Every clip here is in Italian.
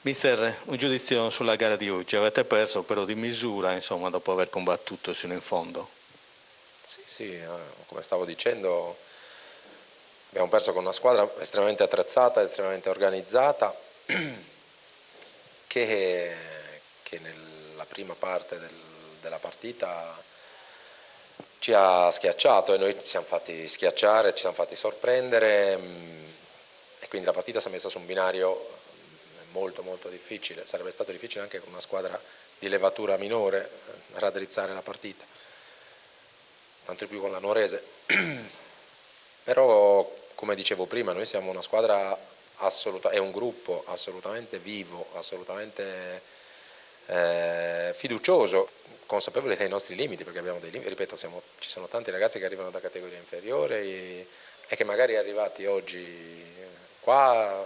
Mister, un giudizio sulla gara di oggi. Avete perso però di misura, insomma, dopo aver combattuto sino in fondo. Sì, come stavo dicendo, abbiamo perso con una squadra estremamente attrezzata, estremamente organizzata, che nella prima parte della partita ci ha schiacciato e noi ci siamo fatti schiacciare, ci siamo fatti sorprendere, e quindi la partita si è messa su un binario molto molto difficile. Sarebbe stato difficile anche con una squadra di levatura minore raddrizzare la partita, tanto di più con la Nuorese. Però, come dicevo prima, noi siamo una squadra è un gruppo assolutamente vivo, assolutamente fiducioso, consapevole dei nostri limiti, perché abbiamo dei limiti, ripeto, ci sono tanti ragazzi che arrivano da categorie inferiori e che magari arrivati oggi qua,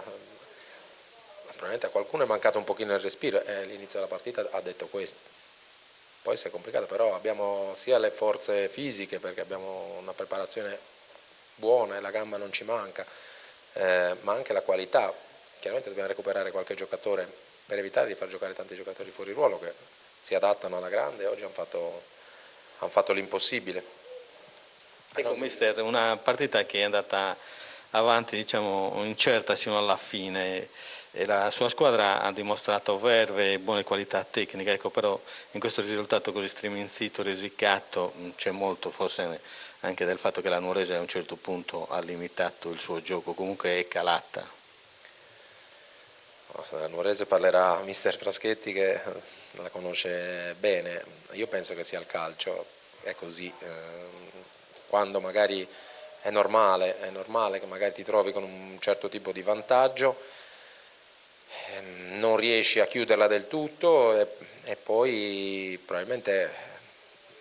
probabilmente a qualcuno è mancato un pochino il respiro e all'inizio della partita ha detto questo. Poi si è complicato, però abbiamo sia le forze fisiche, perché abbiamo una preparazione buona e la gamba non ci manca, ma anche la qualità. Chiaramente dobbiamo recuperare qualche giocatore per evitare di far giocare tanti giocatori fuori ruolo che si adattano alla grande. Oggi hanno fatto l'impossibile. Ecco, mister, una partita che è andata avanti, diciamo, incerta sino alla fine. E la sua squadra ha dimostrato verve e buone qualità tecniche, ecco, però in questo risultato così striminzito, risicato, c'è molto forse anche del fatto che la Nuorese a un certo punto ha limitato il suo gioco, comunque è calata. La Nuorese parlerà mister Fraschetti, che la conosce bene. Io penso che sia il calcio, è così. Quando magari è normale che magari ti trovi con un certo tipo di vantaggio, non riesci a chiuderla del tutto e poi probabilmente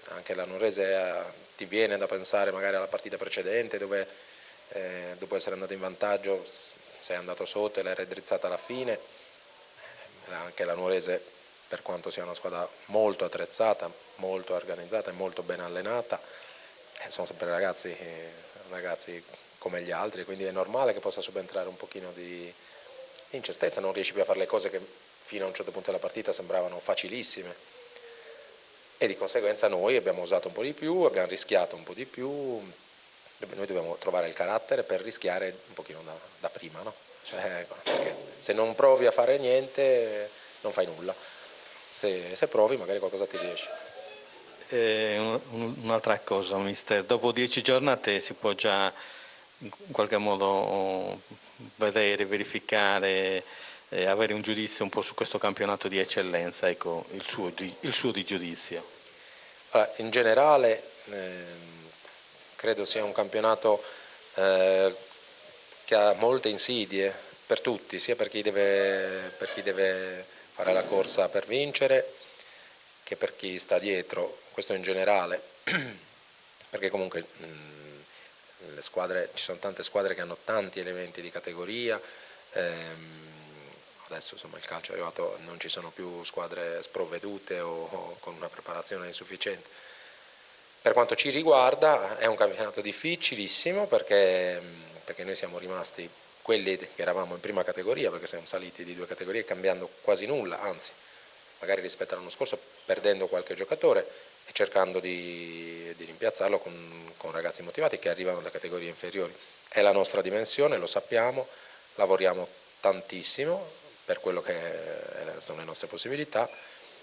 anche la Nuorese ti viene da pensare magari alla partita precedente dove dopo essere andato in vantaggio sei andato sotto e l'hai raddrizzata alla fine. Anche la Nuorese, per quanto sia una squadra molto attrezzata, molto organizzata e molto ben allenata, sono sempre ragazzi come gli altri, quindi è normale che possa subentrare un pochino di incertezza, non riesci più a fare le cose che fino a un certo punto della partita sembravano facilissime e di conseguenza noi abbiamo usato un po' di più, abbiamo rischiato un po' di più. Noi dobbiamo trovare il carattere per rischiare un pochino da prima, no? Cioè, perché se non provi a fare niente non fai nulla, se provi magari qualcosa ti riesce. Un'altra cosa, mister, dopo 10 giornate si può già in qualche modo vedere, verificare, avere un giudizio un po' su questo campionato di eccellenza, ecco, il suo di giudizio. Allora, in generale credo sia un campionato che ha molte insidie per tutti, sia per chi deve fare la corsa per vincere che per chi sta dietro, questo in generale, perché comunque ci sono tante squadre che hanno tanti elementi di categoria, adesso insomma il calcio è arrivato, non ci sono più squadre sprovvedute o con una preparazione insufficiente. Per quanto ci riguarda è un campionato difficilissimo perché noi siamo rimasti quelli che eravamo in prima categoria, perché siamo saliti di 2 categorie cambiando quasi nulla, anzi magari rispetto all'anno scorso perdendo qualche giocatore e cercando di rimpiazzarlo con ragazzi motivati che arrivano da categorie inferiori. È la nostra dimensione, lo sappiamo, lavoriamo tantissimo per quello che sono le nostre possibilità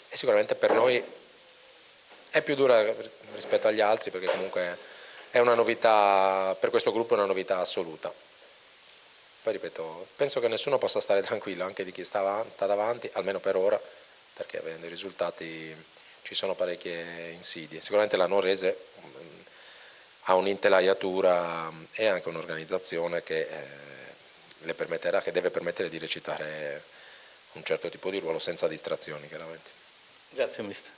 e sicuramente per noi è più dura rispetto agli altri perché comunque è una novità, per questo gruppo è una novità assoluta. Poi ripeto, penso che nessuno possa stare tranquillo, anche di chi sta davanti, almeno per ora, perché avendo i risultati ci sono parecchie insidie. Sicuramente la Nuorese ha un'intelaiatura e anche un'organizzazione che le permetterà, che deve permettere di recitare un certo tipo di ruolo senza distrazioni, chiaramente. Grazie mister.